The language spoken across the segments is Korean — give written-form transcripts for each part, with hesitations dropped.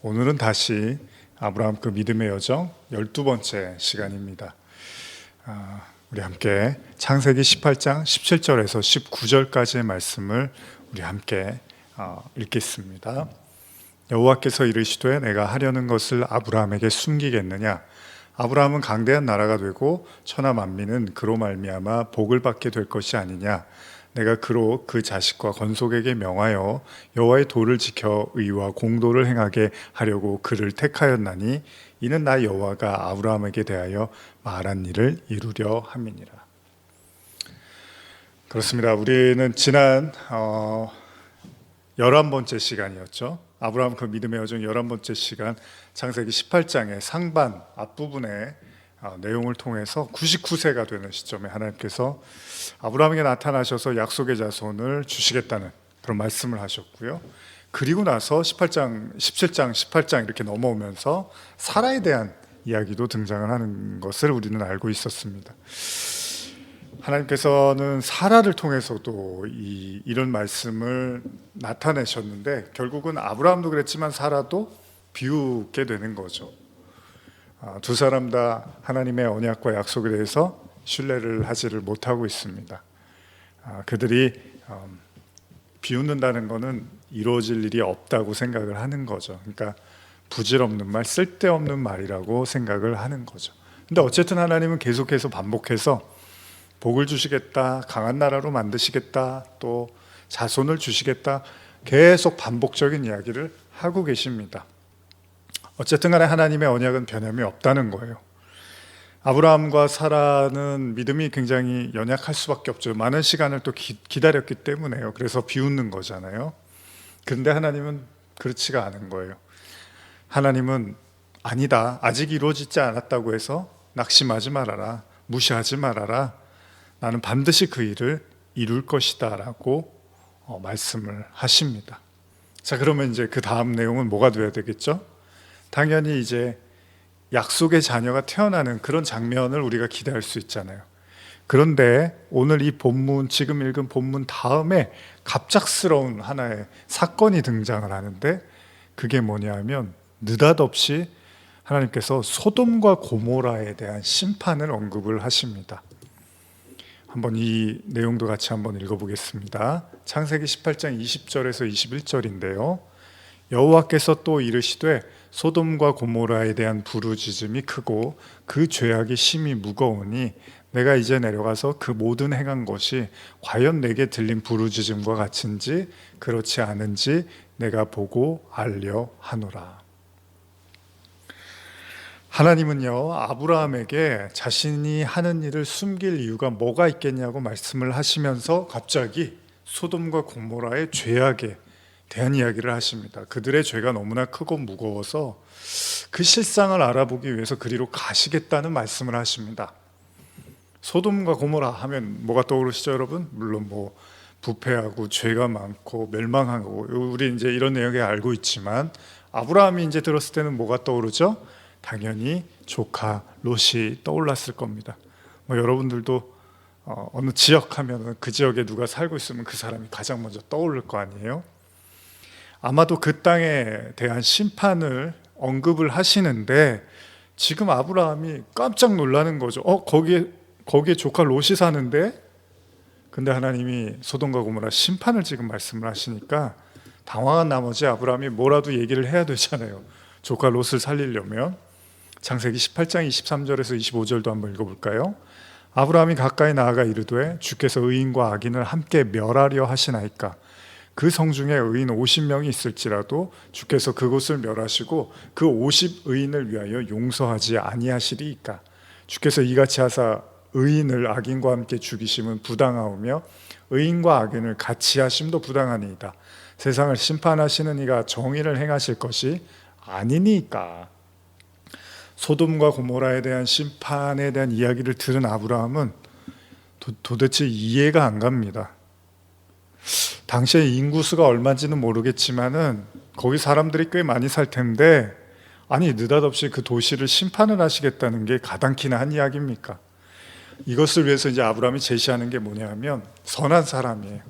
오늘은 다시 아브라함 그 믿음의 여정 12번째 시간입니다. 우리 함께 창세기 18장 17절에서 19절까지의 말씀을 우리 함께 읽겠습니다. 여호와께서 이르시되 내가 하려는 것을 아브라함에게 숨기겠느냐? 아브라함은 강대한 나라가 되고 천하 만민은 그로 말미암아 복을 받게 될 것이 아니냐? 내가 그로 그 자식과 건속에게 명하여 여호와의 도를 지켜 의와 공도를 행하게 하려고 그를 택하였나니 이는 나 여호와가 아브라함에게 대하여 말한 일을 이루려 함이니라. 그렇습니다. 우리는 지난 11번째 시간이었죠. 아브라함 그 믿음의 여정 11번째 시간 창세기 18장의 상반 앞부분의 내용을 통해서 99세가 되는 시점에 하나님께서 아브라함에게 나타나셔서 약속의 자손을 주시겠다는 그런 말씀을 하셨고요. 그리고 나서 18장, 17장, 18장 이렇게 넘어오면서 사라에 대한 이야기도 등장을 하는 것을 우리는 알고 있었습니다. 하나님께서는 사라를 통해서도 이런 말씀을 나타내셨는데 결국은 아브라함도 그랬지만 사라도 비웃게 되는 거죠. 두 사람 다 하나님의 언약과 약속에 대해서 신뢰를 하지를 못하고 있습니다. 그들이 비웃는다는 것은 이루어질 일이 없다고 생각을 하는 거죠. 그러니까 부질없는 말, 쓸데없는 말이라고 생각을 하는 거죠. 근데 어쨌든 하나님은 계속해서 반복해서 복을 주시겠다, 강한 나라로 만드시겠다, 또 자손을 주시겠다, 계속 반복적인 이야기를 하고 계십니다. 어쨌든 간에 하나님의 언약은 변함이 없다는 거예요. 아브라함과 사라는 믿음이 굉장히 연약할 수밖에 없죠. 많은 시간을 또 기다렸기 때문에요. 그래서 비웃는 거잖아요. 그런데 하나님은 그렇지가 않은 거예요. 하나님은 아니다, 아직 이루어지지 않았다고 해서 낙심하지 말아라, 무시하지 말아라, 나는 반드시 그 일을 이룰 것이다 라고 말씀을 하십니다. 자, 그러면 이제 그 다음 내용은 뭐가 되어야 되겠죠? 당연히 이제 약속의 자녀가 태어나는 그런 장면을 우리가 기대할 수 있잖아요. 그런데 오늘 이 본문, 지금 읽은 본문 다음에 갑작스러운 하나의 사건이 등장을 하는데 그게 뭐냐면 느닷없이 하나님께서 소돔과 고모라에 대한 심판을 언급을 하십니다. 한번 이 내용도 같이 한번 읽어보겠습니다. 창세기 18장 20절에서 21절인데요. 여호와께서 또 이르시되 소돔과 고모라에 대한 부르짖음이 크고 그 죄악이 심히 무거우니 내가 이제 내려가서 그 모든 행한 것이 과연 내게 들린 부르짖음과 같은지 그렇지 않은지 내가 보고 알려 하노라. 하나님은요, 아브라함에게 자신이 하는 일을 숨길 이유가 뭐가 있겠냐고 말씀을 하시면서 갑자기 소돔과 고모라의 죄악에 대한 이야기를 하십니다. 그들의 죄가 너무나 크고 무거워서 그 실상을 알아보기 위해서 그리로 가시겠다는 말씀을 하십니다. 소돔과 고모라 하면 뭐가 떠오르시죠, 여러분? 물론 뭐 부패하고 죄가 많고 멸망하고 우리 이제 이런 내용을 알고 있지만 아브라함이 이제 들었을 때는 뭐가 떠오르죠? 당연히 조카 롯이 떠올랐을 겁니다. 뭐 여러분들도 어느 지역 하면 그 지역에 누가 살고 있으면 그 사람이 가장 먼저 떠오를 거 아니에요? 아마도 그 땅에 대한 심판을 언급을 하시는데 지금 아브라함이 깜짝 놀라는 거죠. 거기에 조카 롯이 사는데? 근데 하나님이 소돔과 고모라 심판을 지금 말씀을 하시니까 당황한 나머지 아브라함이 뭐라도 얘기를 해야 되잖아요. 조카 롯을 살리려면. 창세기 18장 23절에서 25절도 한번 읽어볼까요? 아브라함이 가까이 나아가 이르되 주께서 의인과 악인을 함께 멸하려 하시나이까? 그 성중에 의인 50명이 있을지라도 주께서 그곳을 멸하시고 그 50의인을 위하여 용서하지 아니하시리이까? 주께서 이같이 하사 의인을 악인과 함께 죽이심은 부당하오며 의인과 악인을 같이 하심도 부당하니이다. 세상을 심판하시는 이가 정의를 행하실 것이 아니니까. 소돔과 고모라에 대한 심판에 대한 이야기를 들은 아브라함은 도대체 이해가 안 갑니다. 당시에 인구수가 얼마인지는 모르겠지만은 거기 사람들이 꽤 많이 살 텐데 아니 느닷없이 그 도시를 심판을 하시겠다는 게 가당키나 한 이야기입니까? 이것을 위해서 이제 아브라함이 제시하는 게 뭐냐면 선한 사람이에요.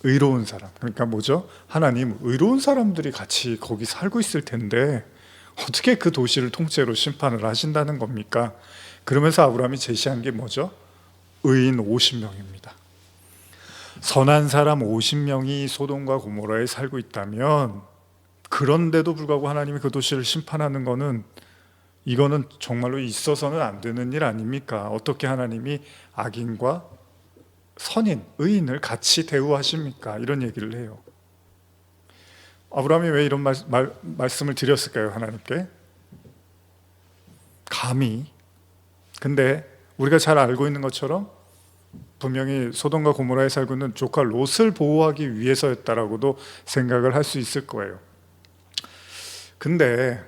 의로운 사람. 그러니까 뭐죠? 하나님, 의로운 사람들이 같이 거기 살고 있을 텐데 어떻게 그 도시를 통째로 심판을 하신다는 겁니까? 그러면서 아브라함이 제시한 게 뭐죠? 의인 50명입니다. 선한 사람 50명이 소돔과 고모라에 살고 있다면, 그런데도 불구하고 하나님이 그 도시를 심판하는 거는, 이거는 정말로 있어서는 안 되는 일 아닙니까? 어떻게 하나님이 악인과 선인, 의인을 같이 대우하십니까? 이런 얘기를 해요. 아브라함이 왜 이런 말씀을 드렸을까요? 하나님께 감히. 근데 우리가 잘 알고 있는 것처럼 분명히 소돔과 고모라에 살고 있는 조카 롯을 보호하기 위해서였다라고도 생각을 할 수 있을 거예요. 근데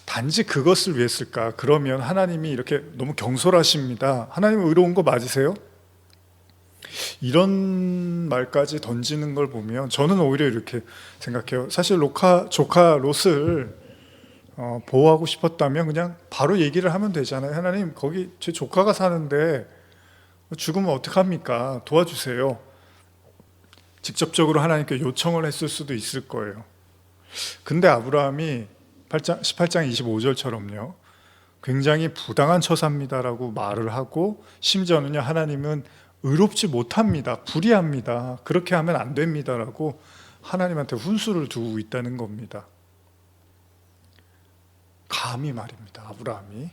단지 그것을 위했을까? 그러면 하나님이 이렇게 너무 경솔하십니다. 하나님 의로운 거 맞으세요? 이런 말까지 던지는 걸 보면 저는 오히려 이렇게 생각해요. 사실 조카 롯을 보호하고 싶었다면 그냥 바로 얘기를 하면 되잖아요. 하나님, 거기 제 조카가 사는데 죽으면 어떡합니까? 도와주세요. 직접적으로 하나님께 요청을 했을 수도 있을 거예요. 근데 아브라함이 18장 25절처럼요, 굉장히 부당한 처사입니다라고 말을 하고, 심지어는요, 하나님은 의롭지 못합니다, 불의합니다, 그렇게 하면 안 됩니다라고 하나님한테 훈수를 두고 있다는 겁니다. 감히 말입니다. 아브라함이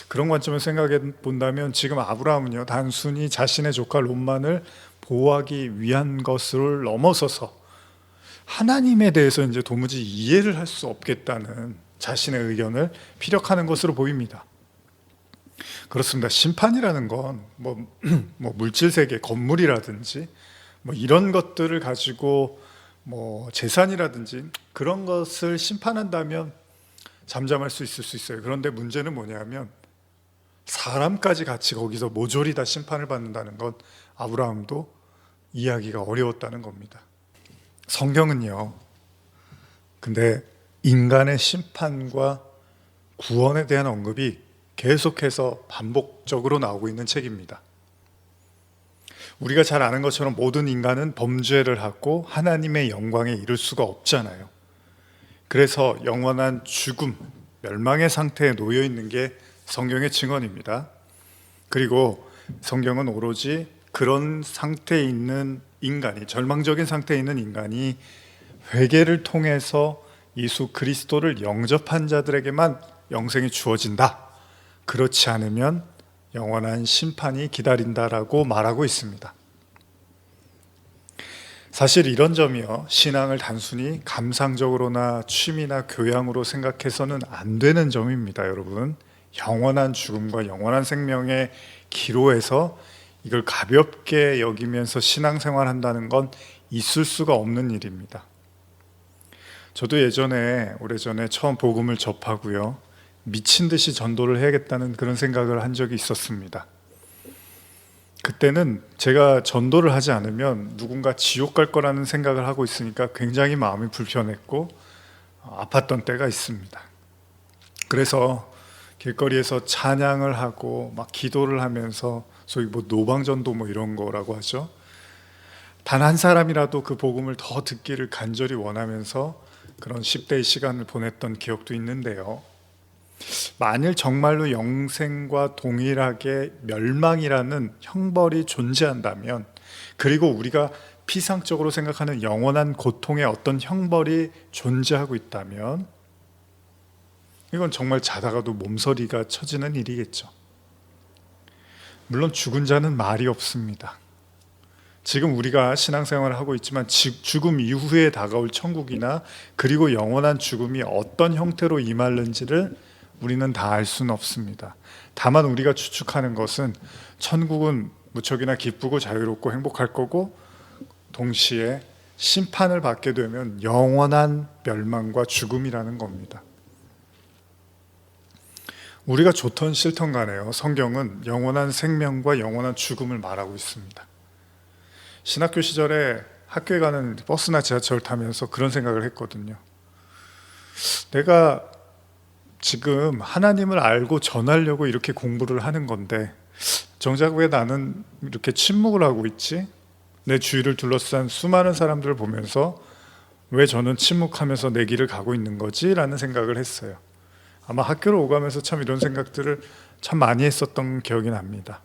그런 관점에서 생각해 본다면 지금 아브라함은요, 단순히 자신의 조카 롯만을 보호하기 위한 것을 넘어서서 하나님에 대해서 이제 도무지 이해를 할 수 없겠다는 자신의 의견을 피력하는 것으로 보입니다. 그렇습니다. 심판이라는 건 뭐 물질 세계, 건물이라든지 뭐 이런 것들을 가지고 뭐 재산이라든지 그런 것을 심판한다면 잠잠할 수 있을 수 있어요. 그런데 문제는 뭐냐면 사람까지 같이 거기서 모조리 다 심판을 받는다는 건 아브라함도 이해하기가 어려웠다는 겁니다. 성경은요, 근데 인간의 심판과 구원에 대한 언급이 계속해서 반복적으로 나오고 있는 책입니다. 우리가 잘 아는 것처럼 모든 인간은 범죄를 하고 하나님의 영광에 이를 수가 없잖아요. 그래서 영원한 죽음, 멸망의 상태에 놓여 있는 게 성경의 증언입니다. 그리고 성경은 오로지 그런 상태에 있는 인간이, 절망적인 상태에 있는 인간이 회개를 통해서 예수 그리스도를 영접한 자들에게만 영생이 주어진다, 그렇지 않으면 영원한 심판이 기다린다라고 말하고 있습니다. 사실 이런 점이요, 신앙을 단순히 감상적으로나 취미나 교양으로 생각해서는 안 되는 점입니다. 여러분, 영원한 죽음과 영원한 생명의 기로에서 이걸 가볍게 여기면서 신앙생활 한다는 건 있을 수가 없는 일입니다. 저도 오래전에 처음 복음을 접하고요, 미친 듯이 전도를 해야겠다는 그런 생각을 한 적이 있었습니다. 그때는 제가 전도를 하지 않으면 누군가 지옥 갈 거라는 생각을 하고 있으니까 굉장히 마음이 불편했고 아팠던 때가 있습니다. 그래서 길거리에서 찬양을 하고 막 기도를 하면서, 소위 노방전도 이런 거라고 하죠, 단 한 사람이라도 그 복음을 더 듣기를 간절히 원하면서 그런 10대의 시간을 보냈던 기억도 있는데요, 만일 정말로 영생과 동일하게 멸망이라는 형벌이 존재한다면, 그리고 우리가 피상적으로 생각하는 영원한 고통의 어떤 형벌이 존재하고 있다면, 이건 정말 자다가도 몸서리가 쳐지는 일이겠죠. 물론 죽은 자는 말이 없습니다. 지금 우리가 신앙생활을 하고 있지만 죽음 이후에 다가올 천국이나 그리고 영원한 죽음이 어떤 형태로 임할는지를 우리는 다 알 수는 없습니다. 다만 우리가 추측하는 것은 천국은 무척이나 기쁘고 자유롭고 행복할 거고, 동시에 심판을 받게 되면 영원한 멸망과 죽음이라는 겁니다. 우리가 좋던 싫던 간에요, 성경은 영원한 생명과 영원한 죽음을 말하고 있습니다. 신학교 시절에 학교에 가는 버스나 지하철을 타면서 그런 생각을 했거든요. 내가 지금 하나님을 알고 전하려고 이렇게 공부를 하는 건데 정작 왜 나는 이렇게 침묵을 하고 있지? 내 주위를 둘러싼 수많은 사람들을 보면서 왜 저는 침묵하면서 내 길을 가고 있는 거지? 라는 생각을 했어요. 아마 학교를 오가면서 참 이런 생각들을 참 많이 했었던 기억이 납니다.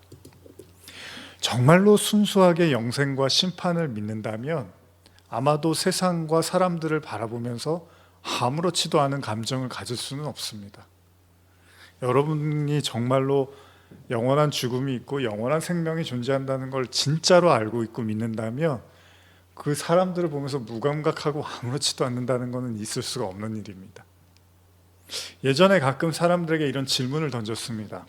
정말로 순수하게 영생과 심판을 믿는다면 아마도 세상과 사람들을 바라보면서 아무렇지도 않은 감정을 가질 수는 없습니다. 여러분이 정말로 영원한 죽음이 있고 영원한 생명이 존재한다는 걸 진짜로 알고 있고 믿는다면 그 사람들을 보면서 무감각하고 아무렇지도 않는다는 것은 있을 수가 없는 일입니다. 예전에 가끔 사람들에게 이런 질문을 던졌습니다.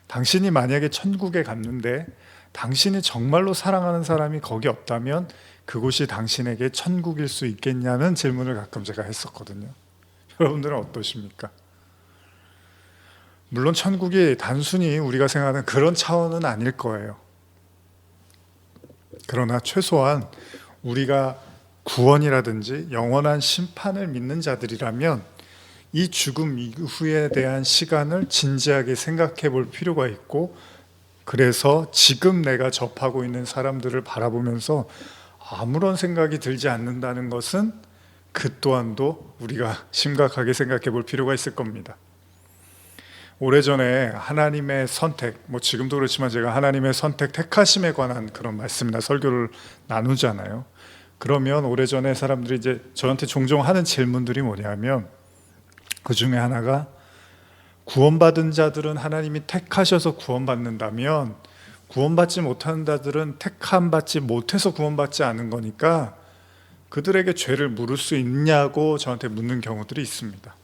당신이 만약에 천국에 갔는데 당신이 정말로 사랑하는 사람이 거기 없다면 그곳이 당신에게 천국일 수 있겠냐는 질문을 가끔 제가 했었거든요. 여러분들은 어떠십니까? 물론 천국이 단순히 우리가 생각하는 그런 차원은 아닐 거예요. 그러나 최소한 우리가 구원이라든지 영원한 심판을 믿는 자들이라면 이 죽음 이후에 대한 시간을 진지하게 생각해 볼 필요가 있고, 그래서 지금 내가 접하고 있는 사람들을 바라보면서 아무런 생각이 들지 않는다는 것은 그 또한도 우리가 심각하게 생각해 볼 필요가 있을 겁니다. 오래전에 하나님의 선택, 지금도 그렇지만 제가 하나님의 선택, 택하심에 관한 그런 말씀이나 설교를 나누잖아요. 그러면 오래전에 사람들이 이제 저한테 종종 하는 질문들이 뭐냐면, 그 중에 하나가 구원받은 자들은 하나님이 택하셔서 구원받는다면 구원받지 못하는 자들은 택함받지 못해서 구원받지 않은 거니까 그들에게 죄를 물을 수 있냐고 저한테 묻는 경우들이 있습니다.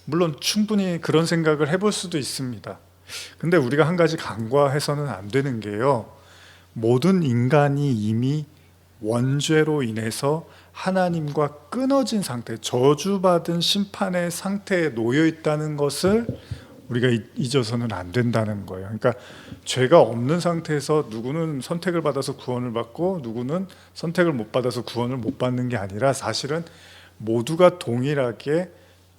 물론 충분히 그런 생각을 해볼 수도 있습니다. 근데 우리가 한 가지 간과해서는 안 되는 게요, 모든 인간이 이미 원죄로 인해서 하나님과 끊어진 상태, 저주받은 심판의 상태에 놓여 있다는 것을 우리가 잊어서는 안 된다는 거예요. 그러니까 죄가 없는 상태에서 누구는 선택을 받아서 구원을 받고 누구는 선택을 못 받아서 구원을 못 받는 게 아니라 사실은 모두가 동일하게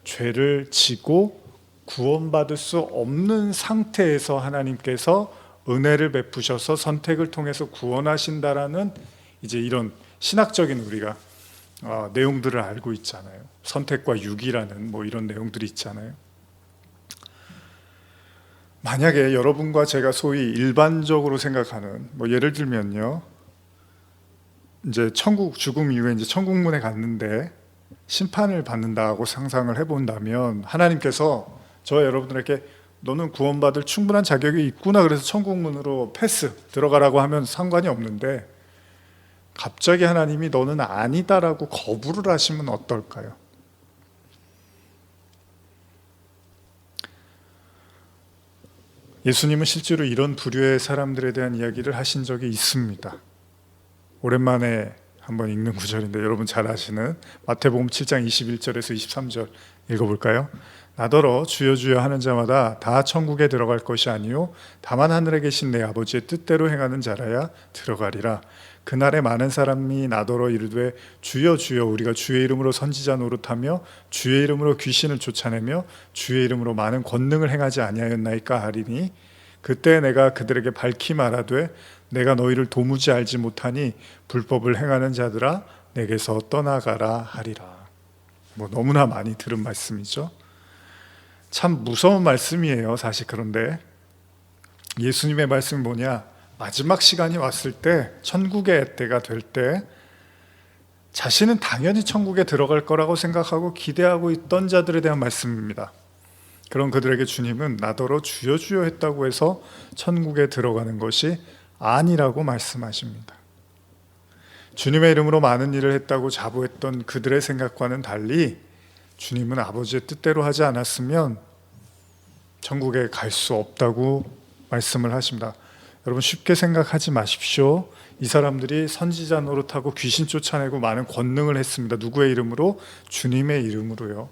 죄를 지고 구원받을 수 없는 상태에서 하나님께서 은혜를 베푸셔서 선택을 통해서 구원하신다라는 이제 이런 신학적인 우리가 내용들을 알고 있잖아요. 선택과 유기라는 이런 내용들이 있잖아요. 만약에 여러분과 제가 소위 일반적으로 생각하는 예를 들면요, 이제 천국 죽음 이후에 이제 천국문에 갔는데 심판을 받는다고 상상을 해본다면 하나님께서 저 여러분들에게 너는 구원받을 충분한 자격이 있구나 그래서 천국문으로 패스 들어가라고 하면 상관이 없는데, 갑자기 하나님이 너는 아니다라고 거부를 하시면 어떨까요? 예수님은 실제로 이런 부류의 사람들에 대한 이야기를 하신 적이 있습니다. 오랜만에 한번 읽는 구절인데 여러분 잘 아시는 마태복음 7장 21절에서 23절 읽어볼까요? 나더러 주여 주여 하는 자마다 다 천국에 들어갈 것이 아니요 다만 하늘에 계신 내 아버지의 뜻대로 행하는 자라야 들어가리라. 그날에 많은 사람이 나더러 이르되 주여 주여 우리가 주의 이름으로 선지자 노릇하며 주의 이름으로 귀신을 쫓아내며 주의 이름으로 많은 권능을 행하지 아니하였나이까 하리니, 그때 내가 그들에게 밝히 말하되 내가 너희를 도무지 알지 못하니 불법을 행하는 자들아 내게서 떠나가라 하리라. 너무나 많이 들은 말씀이죠. 참 무서운 말씀이에요 사실. 그런데 예수님의 말씀이 뭐냐, 마지막 시간이 왔을 때, 천국의 때가 될 때 자신은 당연히 천국에 들어갈 거라고 생각하고 기대하고 있던 자들에 대한 말씀입니다. 그런 그들에게 주님은 나더러 주여 주여 했다고 해서 천국에 들어가는 것이 아니라고 말씀하십니다. 주님의 이름으로 많은 일을 했다고 자부했던 그들의 생각과는 달리 주님은 아버지의 뜻대로 하지 않았으면 천국에 갈 수 없다고 말씀을 하십니다. 여러분 쉽게 생각하지 마십시오. 이 사람들이 선지자 노릇하고 귀신 쫓아내고 많은 권능을 했습니다. 누구의 이름으로? 주님의 이름으로요.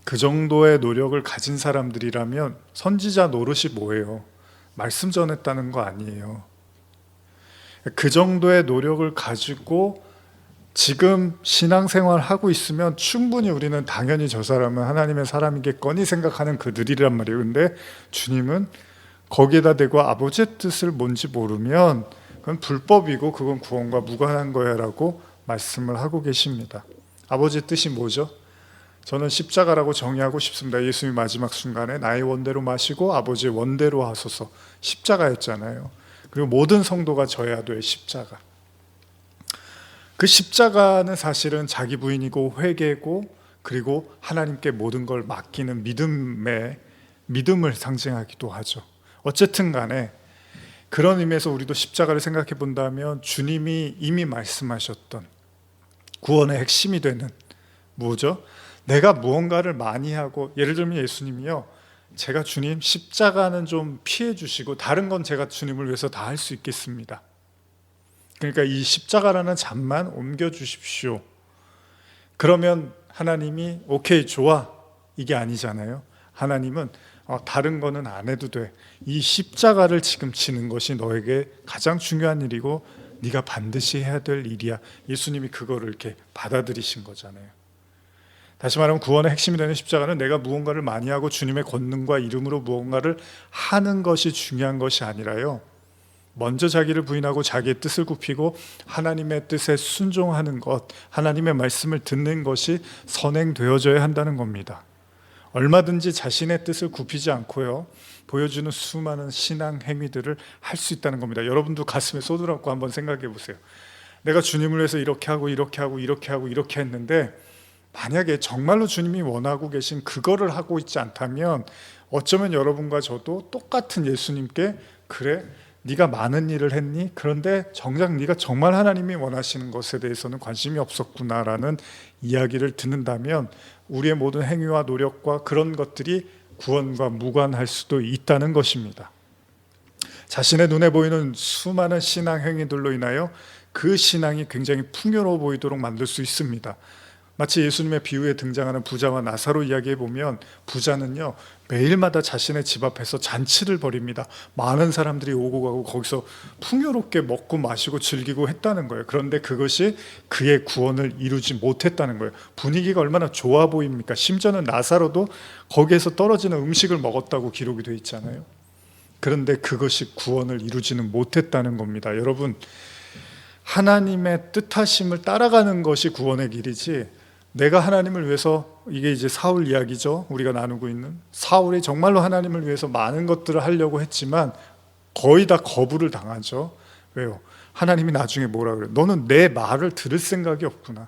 그 정도의 노력을 가진 사람들이라면 선지자 노릇이 뭐예요? 말씀 전했다는 거 아니에요. 그 정도의 노력을 가지고 지금 신앙생활 하고 있으면 충분히 우리는 당연히 저 사람은 하나님의 사람이겠거니 생각하는 그들이란 말이에요. 근데 주님은 거기에다 대고 아버지의 뜻을 뭔지 모르면 그건 불법이고 그건 구원과 무관한 거야 라고 말씀을 하고 계십니다. 아버지의 뜻이 뭐죠? 저는 십자가라고 정의하고 싶습니다. 예수님이 마지막 순간에 나의 원대로 마시고 아버지의 원대로 하소서, 십자가였잖아요. 그리고 모든 성도가 져야 될 십자가. 그 십자가는 사실은 자기 부인이고 회개고, 그리고 하나님께 모든 걸 맡기는 믿음을 상징하기도 하죠. 어쨌든 간에 그런 의미에서 우리도 십자가를 생각해 본다면 주님이 이미 말씀하셨던 구원의 핵심이 되는 뭐죠? 내가 무언가를 많이 하고, 예를 들면 예수님이요, 제가 주님 십자가는 좀 피해 주시고 다른 건 제가 주님을 위해서 다 할 수 있겠습니다. 그러니까 이 십자가라는 잠만 옮겨 주십시오. 그러면 하나님이 오케이 좋아, 이게 아니잖아요. 하나님은 다른 거는 안 해도 돼, 이 십자가를 지금 지는 것이 너에게 가장 중요한 일이고 네가 반드시 해야 될 일이야. 예수님이 그거를 이렇게 받아들이신 거잖아요. 다시 말하면 구원의 핵심이 되는 십자가는 내가 무언가를 많이 하고 주님의 권능과 이름으로 무언가를 하는 것이 중요한 것이 아니라요, 먼저 자기를 부인하고 자기의 뜻을 굽히고 하나님의 뜻에 순종하는 것, 하나님의 말씀을 듣는 것이 선행되어져야 한다는 겁니다. 얼마든지 자신의 뜻을 굽히지 않고요, 보여주는 수많은 신앙 행위들을 할 수 있다는 겁니다. 여러분도 가슴에 쏟으라고 한번 생각해 보세요. 내가 주님을 위해서 이렇게 하고 이렇게 하고 이렇게 하고 이렇게 했는데, 만약에 정말로 주님이 원하고 계신 그거를 하고 있지 않다면 어쩌면 여러분과 저도 똑같은 예수님께, 그래 네가 많은 일을 했니? 그런데 정작 네가 정말 하나님이 원하시는 것에 대해서는 관심이 없었구나라는 이야기를 듣는다면 우리의 모든 행위와 노력과 그런 것들이 구원과 무관할 수도 있다는 것입니다. 자신의 눈에 보이는 수많은 신앙 행위들로 인하여 그 신앙이 굉장히 풍요로워 보이도록 만들 수 있습니다. 마치 예수님의 비유에 등장하는 부자와 나사로 이야기에 보면, 부자는요 매일마다 자신의 집 앞에서 잔치를 벌입니다. 많은 사람들이 오고 가고 거기서 풍요롭게 먹고 마시고 즐기고 했다는 거예요. 그런데 그것이 그의 구원을 이루지 못했다는 거예요. 분위기가 얼마나 좋아 보입니까? 심지어는 나사로도 거기에서 떨어지는 음식을 먹었다고 기록이 되어 있잖아요. 그런데 그것이 구원을 이루지는 못했다는 겁니다. 여러분, 하나님의 뜻하심을 따라가는 것이 구원의 길이지, 내가 하나님을 위해서, 이게 이제 사울 이야기죠. 우리가 나누고 있는 사울이 정말로 하나님을 위해서 많은 것들을 하려고 했지만 거의 다 거부를 당하죠. 왜요? 하나님이 나중에 뭐라 그래요? 너는 내 말을 들을 생각이 없구나.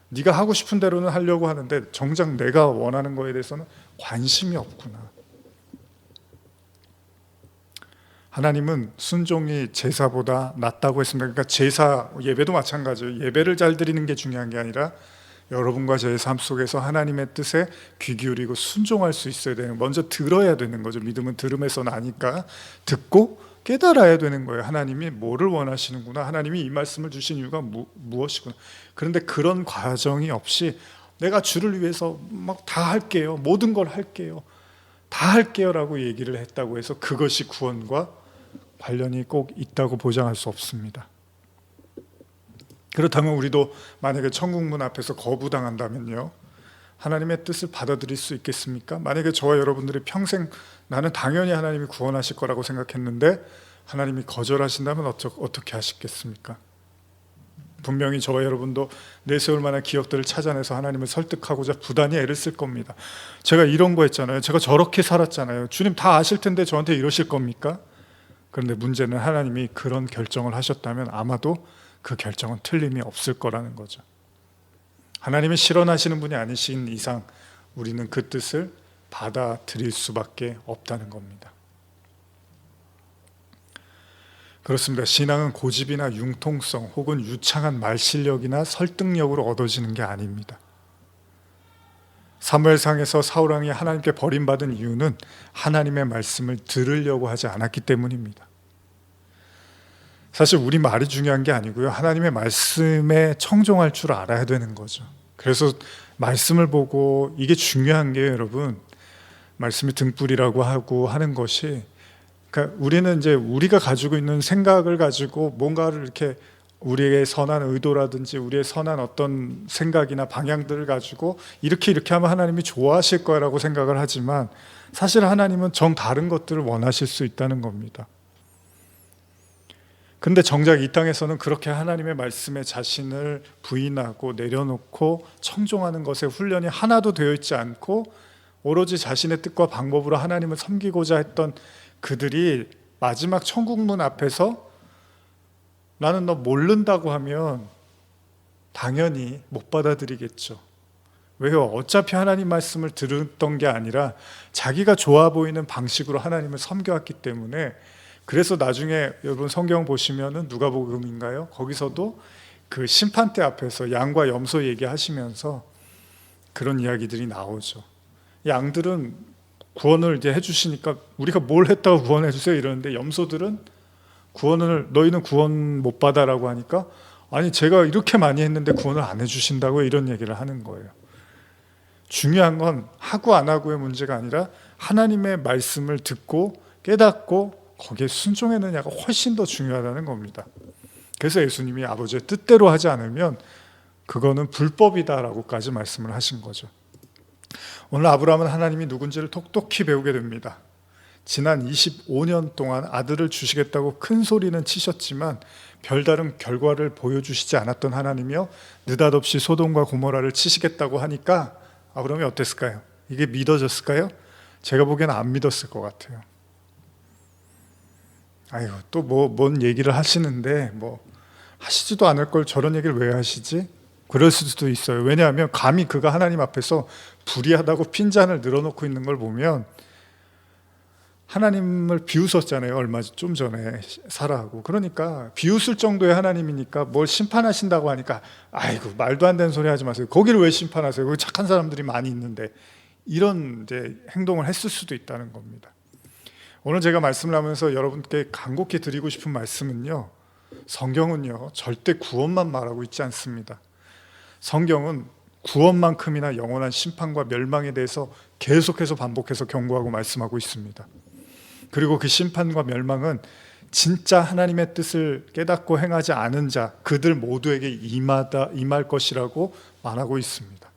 네가 하고 싶은 대로는 하려고 하는데 정작 내가 원하는 거에 대해서는 관심이 없구나. 하나님은 순종이 제사보다 낫다고 했습니다. 그러니까 제사, 예배도 마찬가지예요. 예배를 잘 드리는 게 중요한 게 아니라 여러분과 저의 삶 속에서 하나님의 뜻에 귀 기울이고 순종할 수 있어야 되는, 먼저 들어야 되는 거죠. 믿음은 들음에서 나니까 듣고 깨달아야 되는 거예요. 하나님이 뭐를 원하시는구나, 하나님이 이 말씀을 주신 이유가 무엇이구나. 그런데 그런 과정이 없이 내가 주를 위해서 막 다 할게요, 모든 걸 할게요, 다 할게요 라고 얘기를 했다고 해서 그것이 구원과 관련이 꼭 있다고 보장할 수 없습니다. 그렇다면 우리도 만약에 천국문 앞에서 거부당한다면요, 하나님의 뜻을 받아들일 수 있겠습니까? 만약에 저와 여러분들이 평생 나는 당연히 하나님이 구원하실 거라고 생각했는데 하나님이 거절하신다면 어떻게 하시겠습니까? 분명히 저와 여러분도 내세울 만한 기억들을 찾아내서 하나님을 설득하고자 부단히 애를 쓸 겁니다. 제가 이런 거 했잖아요, 제가 저렇게 살았잖아요, 주님 다 아실 텐데 저한테 이러실 겁니까? 그런데 문제는 하나님이 그런 결정을 하셨다면 아마도 그 결정은 틀림이 없을 거라는 거죠. 하나님이 실현하시는 분이 아니신 이상 우리는 그 뜻을 받아들일 수밖에 없다는 겁니다. 그렇습니다. 신앙은 고집이나 융통성 혹은 유창한 말실력이나 설득력으로 얻어지는 게 아닙니다. 사무엘상에서 사울왕이 하나님께 버림받은 이유는 하나님의 말씀을 들으려고 하지 않았기 때문입니다. 사실 우리 말이 중요한 게 아니고요, 하나님의 말씀에 청종할 줄 알아야 되는 거죠. 그래서 말씀을 보고, 이게 중요한 게 여러분, 말씀이 등불이라고 하고 하는 것이, 그러니까 우리는 이제 우리가 가지고 있는 생각을 가지고 뭔가를 이렇게 우리의 선한 의도라든지 우리의 선한 어떤 생각이나 방향들을 가지고 이렇게 하면 하나님이 좋아하실 거라고 생각을 하지만 사실 하나님은 정 다른 것들을 원하실 수 있다는 겁니다. 근데 정작 이 땅에서는 그렇게 하나님의 말씀에 자신을 부인하고 내려놓고 청종하는 것에 훈련이 하나도 되어 있지 않고 오로지 자신의 뜻과 방법으로 하나님을 섬기고자 했던 그들이 마지막 천국문 앞에서 나는 너 모른다고 하면 당연히 못 받아들이겠죠. 왜요? 어차피 하나님 말씀을 들었던 게 아니라 자기가 좋아 보이는 방식으로 하나님을 섬겨왔기 때문에. 그래서 나중에 여러분 성경 보시면은 누가복음인가요? 거기서도 그 심판대 앞에서 양과 염소 얘기하시면서 그런 이야기들이 나오죠. 양들은 구원을 이제 해주시니까 우리가 뭘 했다고 구원해 주세요 이러는데, 염소들은 너희는 구원 못 받아라고 하니까 아니 제가 이렇게 많이 했는데 구원을 안 해주신다고 이런 얘기를 하는 거예요. 중요한 건 하고 안 하고의 문제가 아니라 하나님의 말씀을 듣고 깨닫고 거기에 순종했느냐가 훨씬 더 중요하다는 겁니다. 그래서 예수님이 아버지의 뜻대로 하지 않으면 그거는 불법이다라고까지 말씀을 하신 거죠. 오늘 아브라함은 하나님이 누군지를 톡톡히 배우게 됩니다. 지난 25년 동안 아들을 주시겠다고 큰 소리는 치셨지만 별다른 결과를 보여주시지 않았던 하나님이요, 느닷없이 소돔과 고모라를 치시겠다고 하니까 아브라함이 어땠을까요? 이게 믿어졌을까요? 제가 보기에는 안 믿었을 것 같아요. 아이고 또 뭔 얘기를 하시는데 하시지도 않을 걸 저런 얘기를 왜 하시지? 그럴 수도 있어요. 왜냐하면 감히 그가 하나님 앞에서 불의하다고 핀잔을 늘어놓고 있는 걸 보면, 하나님을 비웃었잖아요. 얼마 좀 전에 사라하고. 그러니까 비웃을 정도의 하나님이니까 뭘 심판하신다고 하니까 아이고 말도 안 되는 소리 하지 마세요. 거기를 왜 심판하세요? 거기 착한 사람들이 많이 있는데. 이런 이제 행동을 했을 수도 있다는 겁니다. 오늘 제가 말씀을 하면서 여러분께 간곡히 드리고 싶은 말씀은요, 성경은요 절대 구원만 말하고 있지 않습니다. 성경은 구원만큼이나 영원한 심판과 멸망에 대해서 계속해서 반복해서 경고하고 말씀하고 있습니다. 그리고 그 심판과 멸망은 진짜 하나님의 뜻을 깨닫고 행하지 않은 자, 그들 모두에게 임할 것이라고 말하고 있습니다.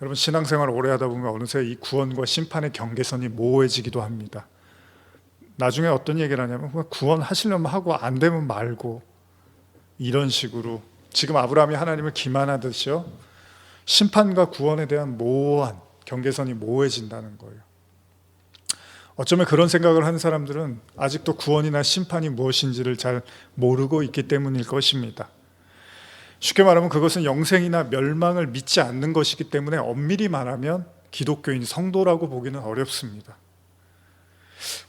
여러분 신앙생활을 오래 하다 보면 어느새 이 구원과 심판의 경계선이 모호해지기도 합니다. 나중에 어떤 얘기를 하냐면 구원하시려면 하고 안 되면 말고, 이런 식으로 지금 아브라함이 하나님을 기만하듯이요, 심판과 구원에 대한 모호한 경계선이 모호해진다는 거예요. 어쩌면 그런 생각을 하는 사람들은 아직도 구원이나 심판이 무엇인지를 잘 모르고 있기 때문일 것입니다. 쉽게 말하면 그것은 영생이나 멸망을 믿지 않는 것이기 때문에 엄밀히 말하면 기독교인 성도라고 보기는 어렵습니다.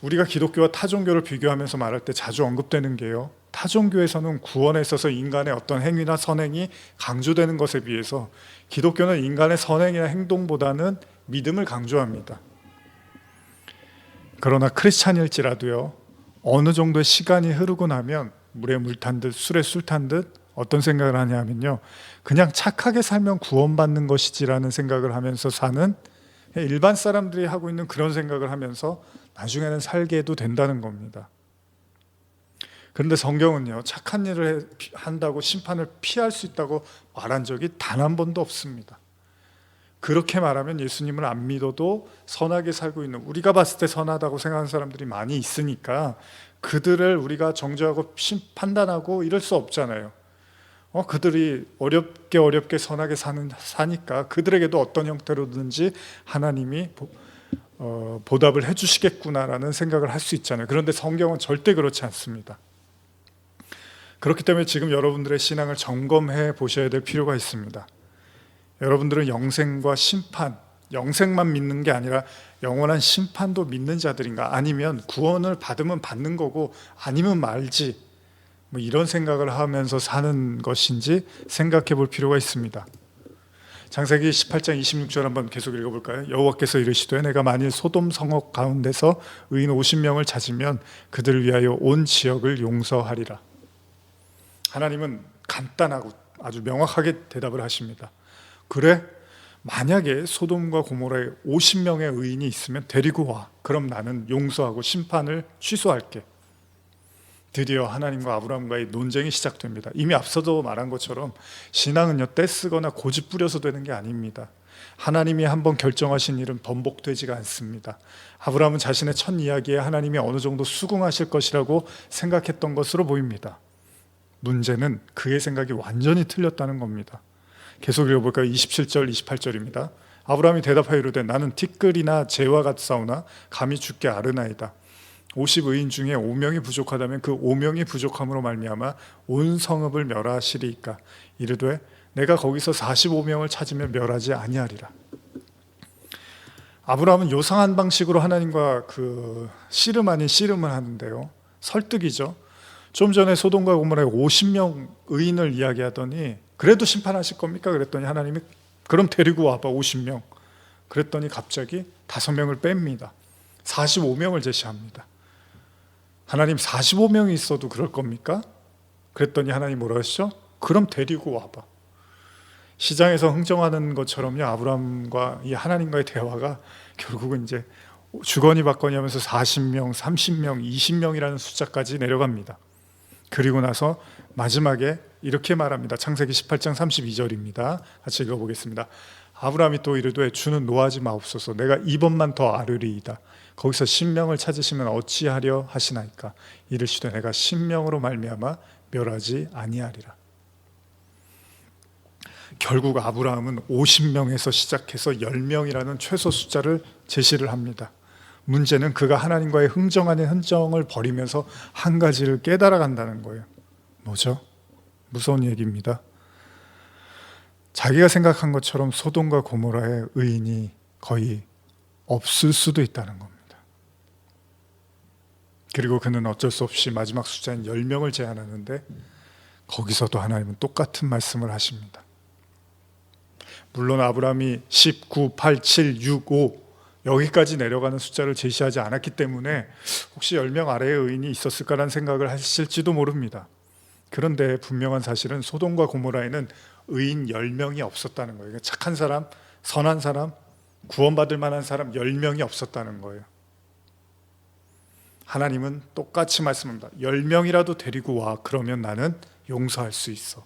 우리가 기독교와 타종교를 비교하면서 말할 때 자주 언급되는 게요, 타종교에서는 구원에 있어서 인간의 어떤 행위나 선행이 강조되는 것에 비해서 기독교는 인간의 선행이나 행동보다는 믿음을 강조합니다. 그러나 크리스찬일지라도요, 어느 정도의 시간이 흐르고 나면 물에 물 탄 듯 술에 술 탄 듯 어떤 생각을 하냐면요, 그냥 착하게 살면 구원받는 것이지라는 생각을 하면서 사는, 일반 사람들이 하고 있는 그런 생각을 하면서 나중에는 살게 해도 된다는 겁니다. 그런데 성경은요, 착한 일을 한다고 심판을 피할 수 있다고 말한 적이 단 한 번도 없습니다. 그렇게 말하면 예수님을 안 믿어도 선하게 살고 있는, 우리가 봤을 때 선하다고 생각하는 사람들이 많이 있으니까 그들을 우리가 정죄하고 판단하고 이럴 수 없잖아요. 그들이 어렵게 선하게 사니까 그들에게도 어떤 형태로든지 하나님이 보답을 해주시겠구나라는 생각을 할 수 있잖아요. 그런데 성경은 절대 그렇지 않습니다. 그렇기 때문에 지금 여러분들의 신앙을 점검해 보셔야 될 필요가 있습니다. 여러분들은 영생과 심판, 영생만 믿는 게 아니라 영원한 심판도 믿는 자들인가? 아니면 구원을 받으면 받는 거고 아니면 말지, 이런 생각을 하면서 사는 것인지 생각해 볼 필요가 있습니다. 창세기 18장 26절 한번 계속 읽어볼까요? 여호와께서 이르시되 내가 만일 소돔 성읍 가운데서 의인 50명을 찾으면 그들을 위하여 온 지역을 용서하리라. 하나님은 간단하고 아주 명확하게 대답을 하십니다. 그래? 만약에 소돔과 고모라에 50명의 의인이 있으면 데리고 와. 그럼 나는 용서하고 심판을 취소할게. 드디어 하나님과 아브라함과의 논쟁이 시작됩니다. 이미 앞서도 말한 것처럼 신앙은요, 떼쓰거나 고집 부려서 되는 게 아닙니다. 하나님이 한번 결정하신 일은 번복되지가 않습니다. 아브라함은 자신의 첫 이야기에 하나님이 어느 정도 수긍하실 것이라고 생각했던 것으로 보입니다. 문제는 그의 생각이 완전히 틀렸다는 겁니다. 계속 읽어볼까요? 27절, 28절입니다. 아브라함이 대답하여 이르되 나는 티끌이나 재와 같사오나 감히 주께 아르나이다. 50의인 중에 5명이 부족하다면 그 5명이 부족함으로 말미암아 온 성읍을 멸하시리이까. 이르되 내가 거기서 45명을 찾으면 멸하지 아니하리라. 아브라함은 요상한 방식으로 하나님과 씨름 아닌 씨름을 하는데요, 설득이죠. 좀 전에 소돔과 고모라에 50명 의인을 이야기하더니 그래도 심판하실 겁니까? 그랬더니 하나님이 그럼 데리고 와봐 50명. 그랬더니 갑자기 5명을 뺍니다. 45명을 제시합니다. 하나님 45명이 있어도 그럴 겁니까? 그랬더니 하나님 뭐라 하시죠? 그럼 데리고 와봐. 시장에서 흥정하는 것처럼요, 아브라함과 이 하나님과의 대화가 결국은 이제 주거니 받거니 하면서 40명, 30명, 20명이라는 숫자까지 내려갑니다. 그리고 나서 마지막에 이렇게 말합니다. 창세기 18장 32절입니다. 같이 읽어보겠습니다. 아브라함이 또 이르되 주는 노하지 마옵소서. 내가 이번만 더 아르리이다. 거기서 10명을 찾으시면 어찌하려 하시나이까. 이르시되 내가 10명으로 말미암아 멸하지 아니하리라. 결국 아브라함은 50명에서 시작해서 10명이라는 최소 숫자를 제시를 합니다. 문제는 그가 하나님과의 흥정 아닌 흥정을 벌이면서 한 가지를 깨달아 간다는 거예요. 뭐죠? 무서운 얘기입니다. 자기가 생각한 것처럼 소돔과 고모라의 의인이 거의 없을 수도 있다는 겁니다. 그리고 그는 어쩔 수 없이 마지막 숫자인 10명을 제안하는데 거기서도 하나님은 똑같은 말씀을 하십니다. 물론 아브라함이 19, 8, 7, 6, 5 여기까지 내려가는 숫자를 제시하지 않았기 때문에 혹시 10명 아래의 의인이 있었을까라는 생각을 하실지도 모릅니다. 그런데 분명한 사실은 소돔과 고모라에는 의인 10명이 없었다는 거예요. 착한 사람, 선한 사람, 구원받을 만한 사람 10명이 없었다는 거예요. 하나님은 똑같이 말씀합니다. 10명이라도 데리고 와. 그러면 나는 용서할 수 있어.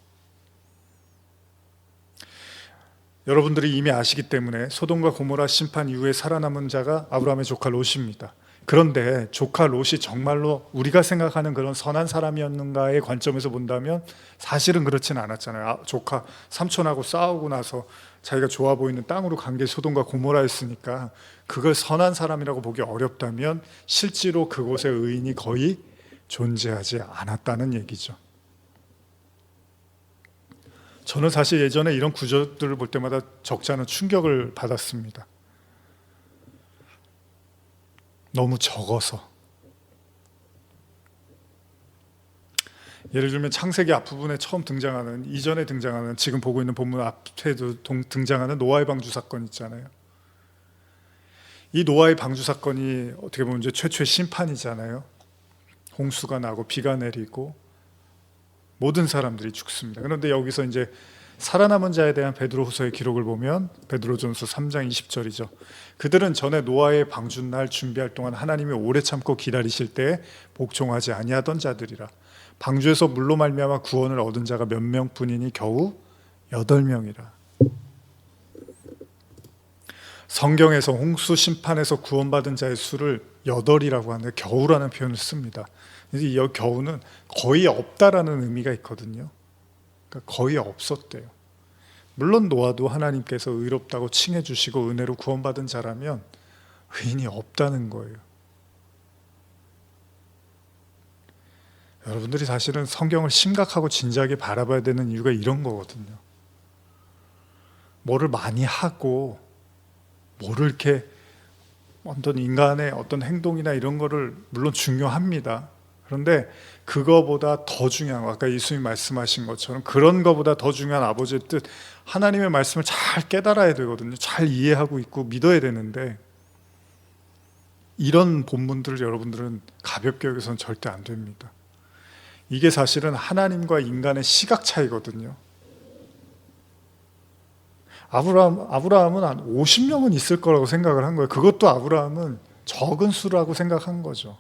여러분들이 이미 아시기 때문에 소돔과 고모라 심판 이후에 살아남은 자가 아브라함의 조카 롯입니다. 그런데 조카 롯이 정말로 우리가 생각하는 그런 선한 사람이었는가의 관점에서 본다면 사실은 그렇지는 않았잖아요. 조카 삼촌하고 싸우고 나서 자기가 좋아 보이는 땅으로 간 게 소돔과 고모라였으니까 그걸 선한 사람이라고 보기 어렵다면 실제로 그곳에 의인이 거의 존재하지 않았다는 얘기죠. 저는 사실 예전에 이런 구절들을 볼 때마다 적지 않은 충격을 받았습니다. 너무 적어서. 예를 들면 창세기 앞부분에 처음 등장하는, 이전에 등장하는, 지금 보고 있는 본문 앞에도 등장하는 노아의 방주 사건 있잖아요. 이 노아의 방주 사건이 어떻게 보면 이제 최초의 심판이잖아요. 홍수가 나고 비가 내리고 모든 사람들이 죽습니다. 그런데 여기서 이제 살아남은 자에 대한 베드로후서의 기록을 보면 베드로전서 3장 20절이죠. 그들은 전에 노아의 방주날 준비할 동안 하나님이 오래 참고 기다리실 때 복종하지 아니하던 자들이라. 방주에서 물로 말미암아 구원을 얻은 자가 몇 명뿐이니 겨우 8명이라. 성경에서 홍수 심판에서 구원받은 자의 수를 8이라고 하는데 겨우라는 표현을 씁니다. 이 겨우는 거의 없다라는 의미가 있거든요. 그러니까 거의 없었대요. 물론 노아도 하나님께서 의롭다고 칭해 주시고 은혜로 구원받은 자라면 의인이 없다는 거예요. 여러분들이 사실은 성경을 심각하고 진지하게 바라봐야 되는 이유가 이런 거거든요. 뭐를 많이 하고 뭐를 이렇게 어떤 인간의 어떤 행동이나 이런 거를 물론 중요합니다. 그런데 그거보다 더 중요한 거, 아까 예수님이 말씀하신 것처럼 그런 거보다 더 중요한 아버지의 뜻, 하나님의 말씀을 잘 깨달아야 되거든요. 잘 이해하고 있고 믿어야 되는데 이런 본문들을 여러분들은 가볍게 여기서는 절대 안 됩니다. 이게 사실은 하나님과 인간의 시각 차이거든요. 아브라함은 한 50명은 있을 거라고 생각을 한 거예요. 그것도 아브라함은 적은 수라고 생각한 거죠.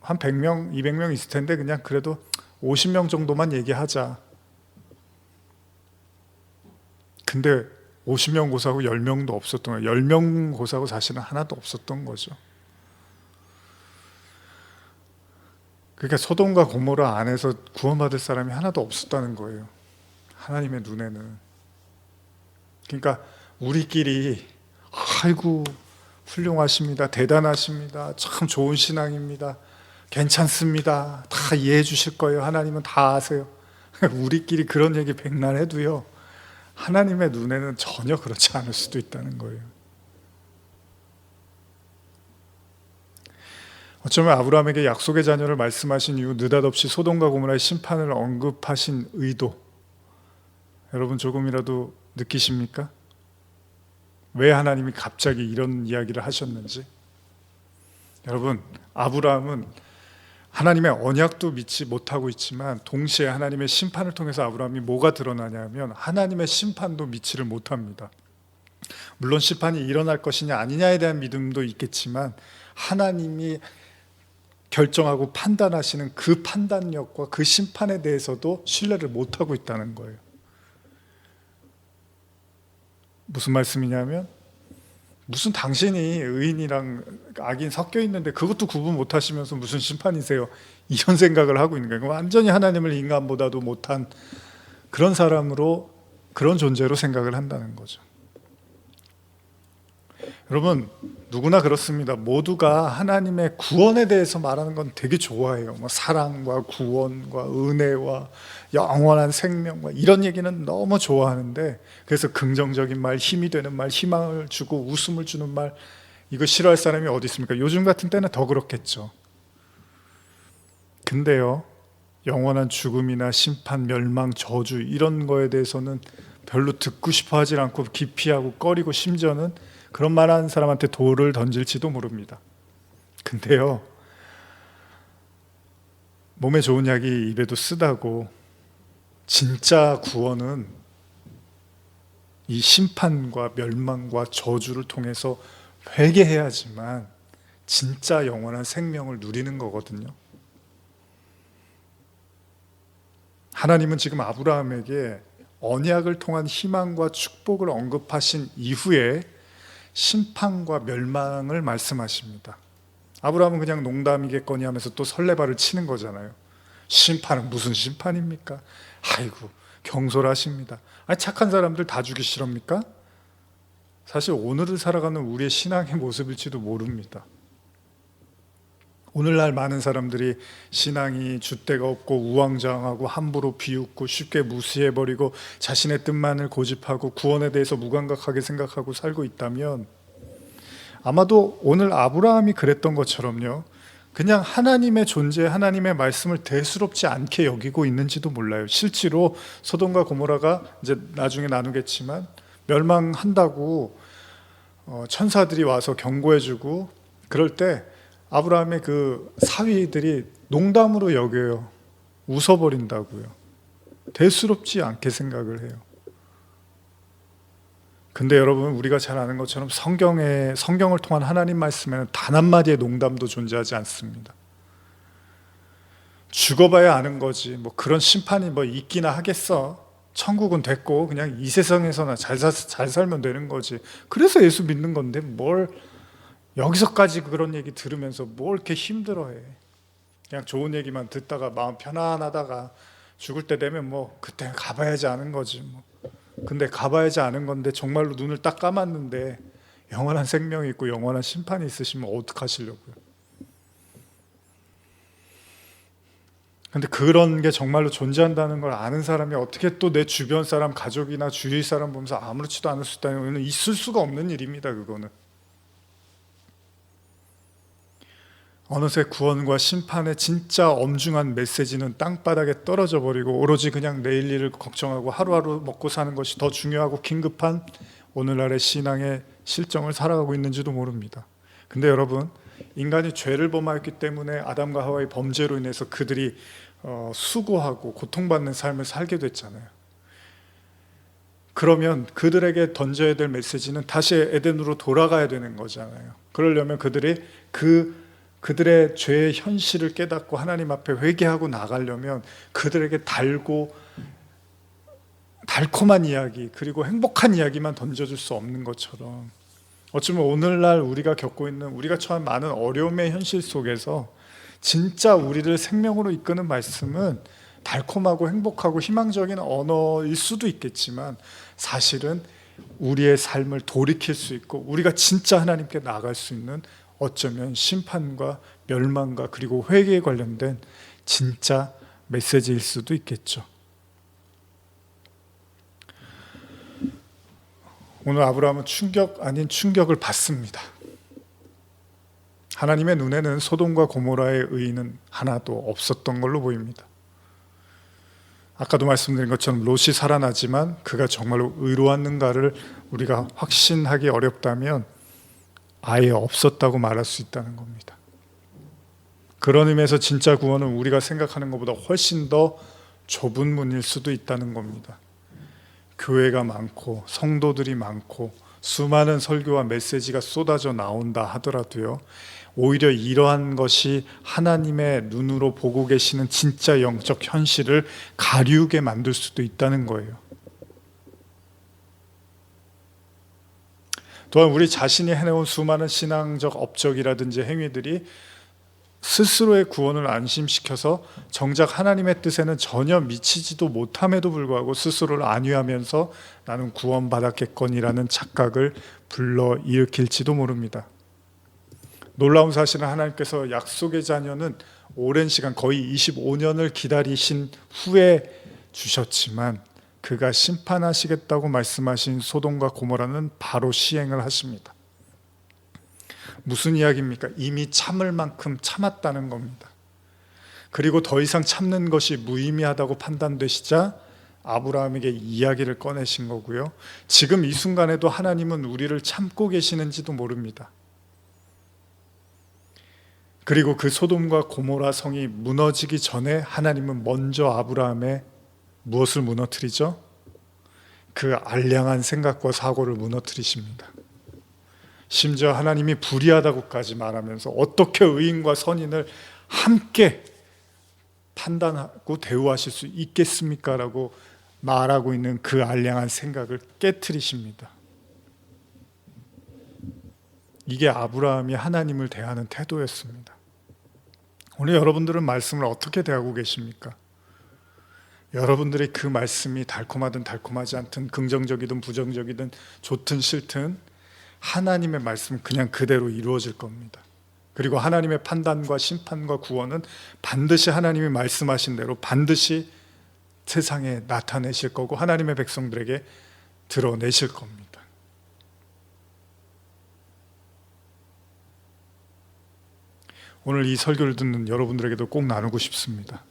한 100명, 200명 있을 텐데 그냥 그래도 50명 정도만 얘기하자. 근데 50명 고사하고 10명도 없었던 거예요. 10명 고사하고 사실은 하나도 없었던 거죠. 그러니까 소돔과 고모라 안에서 구원받을 사람이 하나도 없었다는 거예요. 하나님의 눈에는. 그러니까 우리끼리 아이고 훌륭하십니다. 대단하십니다. 참 좋은 신앙입니다. 괜찮습니다. 다 이해해 주실 거예요. 하나님은 다 아세요. 우리끼리 그런 얘기 백날 해도요. 하나님의 눈에는 전혀 그렇지 않을 수도 있다는 거예요. 어쩌면 아브라함에게 약속의 자녀를 말씀하신 이후 느닷없이 소돔과 고모라의 심판을 언급하신 의도, 여러분 조금이라도 느끼십니까? 왜 하나님이 갑자기 이런 이야기를 하셨는지. 여러분, 아브라함은 하나님의 언약도 믿지 못하고 있지만 동시에 하나님의 심판을 통해서 아브라함이 뭐가 드러나냐면 하나님의 심판도 믿지를 못합니다. 물론 심판이 일어날 것이냐 아니냐에 대한 믿음도 있겠지만 하나님이 결정하고 판단하시는 그 판단력과 그 심판에 대해서도 신뢰를 못하고 있다는 거예요. 무슨 말씀이냐면 무슨 당신이 의인이랑 악인 섞여 있는데 그것도 구분 못하시면서 무슨 심판이세요? 이런 생각을 하고 있는 거예요. 완전히 하나님을 인간보다도 못한 그런 사람으로, 그런 존재로 생각을 한다는 거죠. 여러분 누구나 그렇습니다. 모두가 하나님의 구원에 대해서 말하는 건 되게 좋아해요. 뭐 사랑과 구원과 은혜와 영원한 생명과 이런 얘기는 너무 좋아하는데, 그래서 긍정적인 말, 힘이 되는 말, 희망을 주고 웃음을 주는 말, 이거 싫어할 사람이 어디 있습니까? 요즘 같은 때는 더 그렇겠죠. 근데요, 영원한 죽음이나 심판, 멸망, 저주 이런 거에 대해서는 별로 듣고 싶어 하지 않고 기피하고 꺼리고, 심지어는 그런 말하는 사람한테 돌을 던질지도 모릅니다. 근데요, 몸에 좋은 약이 입에도 쓰다고 진짜 구원은 이 심판과 멸망과 저주를 통해서 회개해야지만 진짜 영원한 생명을 누리는 거거든요. 하나님은 지금 아브라함에게 언약을 통한 희망과 축복을 언급하신 이후에 심판과 멸망을 말씀하십니다. 아브라함은 그냥 농담이겠거니 하면서 또 설레발을 치는 거잖아요. 심판은 무슨 심판입니까? 아이고 경솔하십니다. 아니 착한 사람들 다 죽이시렵니까? 사실 오늘을 살아가는 우리의 신앙의 모습일지도 모릅니다. 오늘날 많은 사람들이 신앙이 줏대가 없고 우왕좌왕하고 함부로 비웃고 쉽게 무시해버리고 자신의 뜻만을 고집하고 구원에 대해서 무감각하게 생각하고 살고 있다면, 아마도 오늘 아브라함이 그랬던 것처럼요, 그냥 하나님의 존재, 하나님의 말씀을 대수롭지 않게 여기고 있는지도 몰라요. 실제로 소돔과 고모라가 이제 나중에 나누겠지만 멸망한다고 천사들이 와서 경고해주고 그럴 때 아브라함의 그 사위들이 농담으로 여겨요. 웃어버린다고요. 대수롭지 않게 생각을 해요. 근데 여러분, 우리가 잘 아는 것처럼 성경을 통한 하나님 말씀에는 단 한마디의 농담도 존재하지 않습니다. 죽어봐야 아는 거지 뭐 그런 심판이 뭐 있기나 하겠어. 천국은 됐고 그냥 이 세상에서나 잘 살면 되는 거지. 그래서 예수 믿는 건데 뭘 여기서까지 그런 얘기 들으면서 뭘 이렇게 힘들어해. 그냥 좋은 얘기만 듣다가 마음 편안하다가 죽을 때 되면 뭐 그때 가봐야지 아는 거지 뭐. 근데 가봐야지 아는 건데 정말로 눈을 딱 감았는데 영원한 생명이 있고 영원한 심판이 있으시면 어떡하시려고요? 근데 그런 게 정말로 존재한다는 걸 아는 사람이 어떻게 또 내 주변 사람, 가족이나 주위 사람 보면서 아무렇지도 않을 수 있다는, 있을 수가 없는 일입니다. 그거는 어느새 구원과 심판의 진짜 엄중한 메시지는 땅바닥에 떨어져 버리고 오로지 그냥 내일 일을 걱정하고 하루하루 먹고 사는 것이 더 중요하고 긴급한 오늘날의 신앙의 실정을 살아가고 있는지도 모릅니다. 근데 여러분, 인간이 죄를 범하였기 때문에 아담과 하와의 범죄로 인해서 그들이 수고하고 고통받는 삶을 살게 됐잖아요. 그러면 그들에게 던져야 될 메시지는 다시 에덴으로 돌아가야 되는 거잖아요. 그러려면 그들이 그 그들의 죄의 현실을 깨닫고 하나님 앞에 회개하고 나가려면 그들에게 달콤한 이야기 그리고 행복한 이야기만 던져줄 수 없는 것처럼, 어쩌면 오늘날 우리가 겪고 있는, 우리가 처한 많은 어려움의 현실 속에서 진짜 우리를 생명으로 이끄는 말씀은 달콤하고 행복하고 희망적인 언어일 수도 있겠지만, 사실은 우리의 삶을 돌이킬 수 있고 우리가 진짜 하나님께 나아갈 수 있는, 어쩌면 심판과 멸망과 그리고 회개에 관련된 진짜 메시지일 수도 있겠죠. 오늘 아브라함은 충격 아닌 충격을 받습니다. 하나님의 눈에는 소돔과 고모라의 의인은 하나도 없었던 걸로 보입니다. 아까도 말씀드린 것처럼 롯이 살아나지만 그가 정말로 의로웠는가를 우리가 확신하기 어렵다면 아예 없었다고 말할 수 있다는 겁니다. 그런 의미에서 진짜 구원은 우리가 생각하는 것보다 훨씬 더 좁은 문일 수도 있다는 겁니다. 교회가 많고 성도들이 많고 수많은 설교와 메시지가 쏟아져 나온다 하더라도요, 오히려 이러한 것이 하나님의 눈으로 보고 계시는 진짜 영적 현실을 가리우게 만들 수도 있다는 거예요. 또한 우리 자신이 해내온 수많은 신앙적 업적이라든지 행위들이 스스로의 구원을 안심시켜서 정작 하나님의 뜻에는 전혀 미치지도 못함에도 불구하고 스스로를 안위하면서 나는 구원받았겠거니라는 착각을 불러일으킬지도 모릅니다. 놀라운 사실은 하나님께서 약속의 자녀는 오랜 시간, 거의 25년을 기다리신 후에 주셨지만 그가 심판하시겠다고 말씀하신 소돔과 고모라는 바로 시행을 하십니다. 무슨 이야기입니까? 이미 참을 만큼 참았다는 겁니다. 그리고 더 이상 참는 것이 무의미하다고 판단되시자 아브라함에게 이야기를 꺼내신 거고요. 지금 이 순간에도 하나님은 우리를 참고 계시는지도 모릅니다. 그리고 그 소돔과 고모라 성이 무너지기 전에 하나님은 먼저 아브라함의 무엇을 무너뜨리죠? 그 알량한 생각과 사고를 무너뜨리십니다. 심지어 하나님이 불의하다고까지 말하면서 어떻게 의인과 선인을 함께 판단하고 대우하실 수 있겠습니까? 라고 말하고 있는 그 알량한 생각을 깨트리십니다. 이게 아브라함이 하나님을 대하는 태도였습니다. 오늘 여러분들은 말씀을 어떻게 대하고 계십니까? 여러분들의 그 말씀이 달콤하든 달콤하지 않든, 긍정적이든 부정적이든, 좋든 싫든 하나님의 말씀은 그냥 그대로 이루어질 겁니다. 그리고 하나님의 판단과 심판과 구원은 반드시 하나님이 말씀하신 대로 반드시 세상에 나타내실 거고 하나님의 백성들에게 드러내실 겁니다. 오늘 이 설교를 듣는 여러분들에게도 꼭 나누고 싶습니다.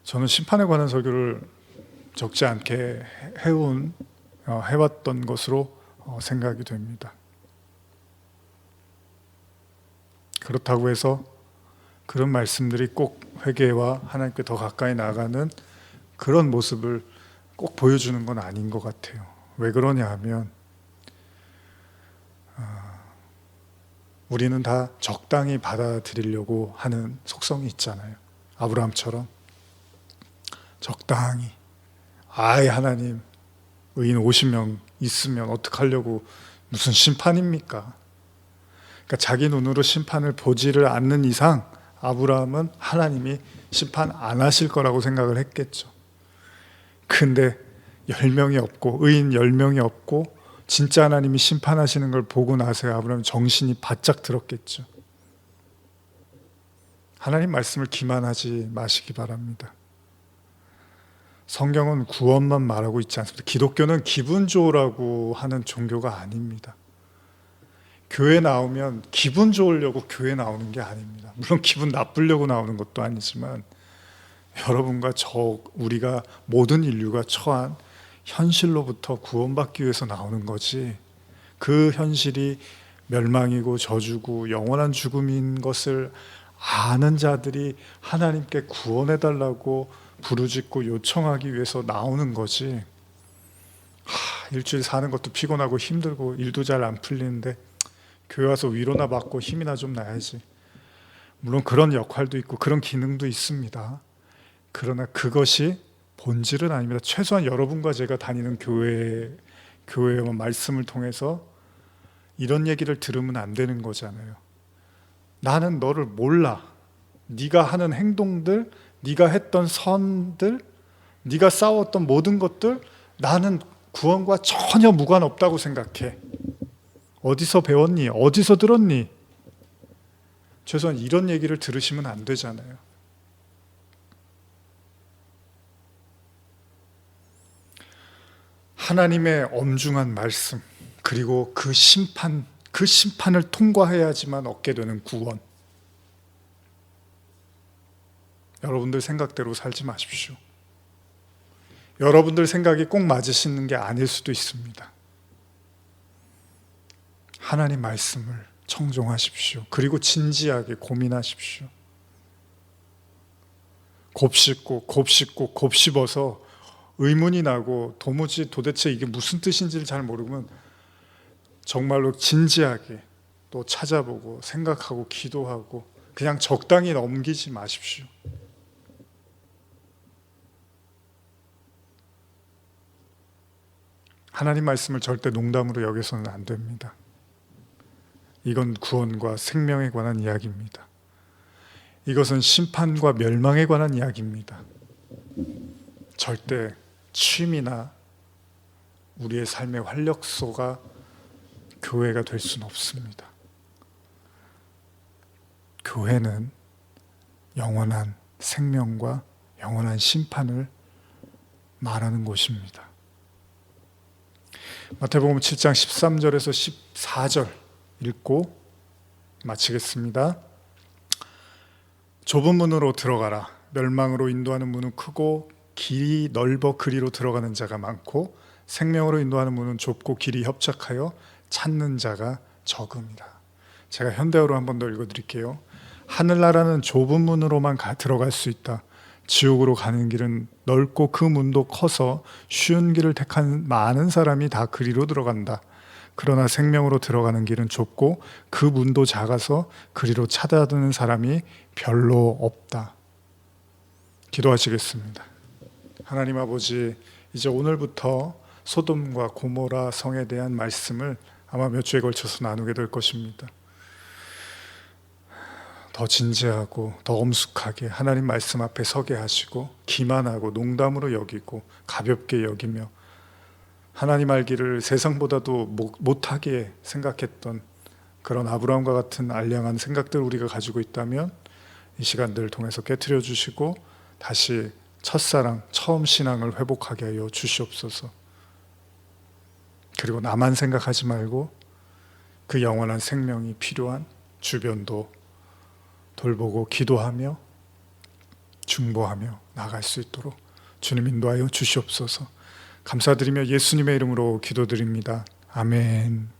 저는 심판에 관한 설교를 적지 않게 해왔던 것으로 생각이 됩니다. 그렇다고 해서 그런 말씀들이 꼭 회개와 하나님께 더 가까이 나가는 그런 모습을 꼭 보여주는 건 아닌 것 같아요. 왜 그러냐 하면 우리는 다 적당히 받아들이려고 하는 속성이 있잖아요. 아브라함처럼 적당히, 아이 하나님 의인 50명 있으면 어떡하려고, 무슨 심판입니까? 그러니까 자기 눈으로 심판을 보지를 않는 이상 아브라함은 하나님이 심판 안 하실 거라고 생각을 했겠죠. 근데 10명이 없고 의인 10명이 없고 진짜 하나님이 심판하시는 걸 보고 나서야 아브라함 정신이 바짝 들었겠죠. 하나님 말씀을 기만하지 마시기 바랍니다. 성경은 구원만 말하고 있지 않습니다. 기독교는 기분 좋으라고 하는 종교가 아닙니다. 교회 나오면 기분 좋으려고 교회 나오는 게 아닙니다. 물론 기분 나쁘려고 나오는 것도 아니지만 여러분과 우리가 모든 인류가 처한 현실로부터 구원받기 위해서 나오는 거지, 그 현실이 멸망이고 저주고 영원한 죽음인 것을 아는 자들이 하나님께 구원해달라고 부르짖고 요청하기 위해서 나오는 거지, 일주일 사는 것도 피곤하고 힘들고 일도 잘 안 풀리는데 교회 와서 위로나 받고 힘이나 좀 나야지. 물론 그런 역할도 있고 그런 기능도 있습니다. 그러나 그것이 본질은 아닙니다. 최소한 여러분과 제가 다니는 교회의 말씀을 통해서 이런 얘기를 들으면 안 되는 거잖아요. 나는 너를 몰라. 네가 하는 행동들, 네가 했던 선들, 네가 싸웠던 모든 것들, 나는 구원과 전혀 무관없다고 생각해. 어디서 배웠니? 어디서 들었니? 최소한 이런 얘기를 들으시면 안 되잖아요. 하나님의 엄중한 말씀, 그리고 그 심판을 통과해야지만 얻게 되는 구원. 여러분들 생각대로 살지 마십시오. 여러분들 생각이 꼭 맞으시는 게 아닐 수도 있습니다. 하나님 말씀을 청종하십시오. 그리고 진지하게 고민하십시오. 곱씹어서 의문이 나고 도대체 이게 무슨 뜻인지를 잘 모르면 정말로 진지하게 또 찾아보고 생각하고 기도하고 그냥 적당히 넘기지 마십시오. 하나님 말씀을 절대 농담으로 여겨서는 안 됩니다. 이건 구원과 생명에 관한 이야기입니다. 이것은 심판과 멸망에 관한 이야기입니다. 절대 취미나 우리의 삶의 활력소가 교회가 될 수는 없습니다. 교회는 영원한 생명과 영원한 심판을 말하는 곳입니다. 마태복음 7장 13절에서 14절 읽고 마치겠습니다. 좁은 문으로 들어가라. 멸망으로 인도하는 문은 크고 길이 넓어 그리로 들어가는 자가 많고 생명으로 인도하는 문은 좁고 길이 협착하여 찾는 자가 적음이라. 제가 현대어로 한 번 더 읽어드릴게요. 하늘나라는 좁은 문으로만 들어갈 수 있다. 지옥으로 가는 길은 넓고 그 문도 커서 쉬운 길을 택한 많은 사람이 다 그리로 들어간다. 그러나 생명으로 들어가는 길은 좁고 그 문도 작아서 그리로 찾아드는 사람이 별로 없다. 기도하시겠습니다. 하나님 아버지, 이제 오늘부터 소돔과 고모라 성에 대한 말씀을 아마 몇 주에 걸쳐서 나누게 될 것입니다. 더 진지하고 더 엄숙하게 하나님 말씀 앞에 서게 하시고 기만하고 농담으로 여기고 가볍게 여기며 하나님 알기를 세상보다도 못하게 생각했던 그런 아브라함과 같은 알량한 생각들을 우리가 가지고 있다면 이 시간들을 통해서 깨트려 주시고 다시 첫사랑, 처음 신앙을 회복하게 하여 주시옵소서. 그리고 나만 생각하지 말고 그 영원한 생명이 필요한 주변도 돌보고 기도하며 중보하며 나아갈 수 있도록 주님 인도하여 주시옵소서. 감사드리며 예수님의 이름으로 기도드립니다. 아멘.